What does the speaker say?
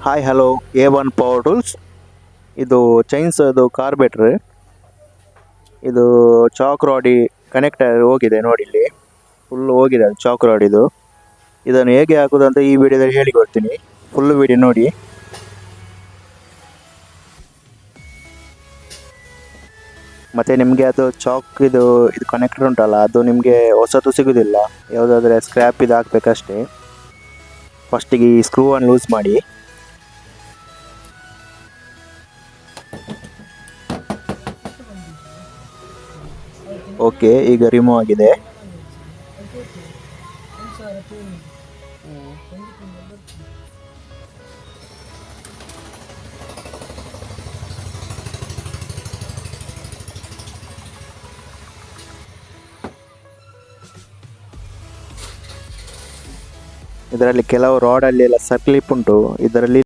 Hi hello A1 power tools. ಇದು chains ಅದು carburettor. ಇದು ಚಾಕ್ ರಾಡಿ ಕನೆಕ್ಟರ್ ಹೋಗಿದೆ ನೋಡಿ, ಇಲ್ಲಿ ಫುಲ್ ಹೋಗಿದೆ ಅದು ಚಾಕ್ ರಾಡ್. ಇದನ್ನು ಹೇಗೆ ಹಾಕೋದು ಅಂತ ಈ ವಿಡಿಯೋದಲ್ಲಿ ಹೇಳಿಕೊಡ್ತೀನಿ. ಫುಲ್ ವಿಡಿಯೋ ನೋಡಿ. ಮತ್ತು ನಿಮಗೆ ಅದು ಚಾಕ್ ಇದು ಕನೆಕ್ಟರ್ ಉಂಟಲ್ಲ, ಅದು ನಿಮಗೆ ಹೊಸದು ಸಿಗೋದಿಲ್ಲ. ಯಾವುದಾದ್ರೆ ಸ್ಕ್ರ್ಯಾಪ್ ಇದು ಹಾಕ್ಬೇಕಷ್ಟೇ. ಫಸ್ಟಿಗೆ ಈ ಸ್ಕ್ರೂವನ್ನು ಲೂಸ್ ಮಾಡಿ. ಓಕೆ, ಈಗ ರಿಮೂವ್ ಆಗಿದೆ. ಇದರಲ್ಲಿ ಕೆಲವು ರಾಡಲ್ಲಿ ಎಲ್ಲ ಸರ್ಕ್ಲಿಪ್ ಉಂಟು. ಇದರಲ್ಲಿ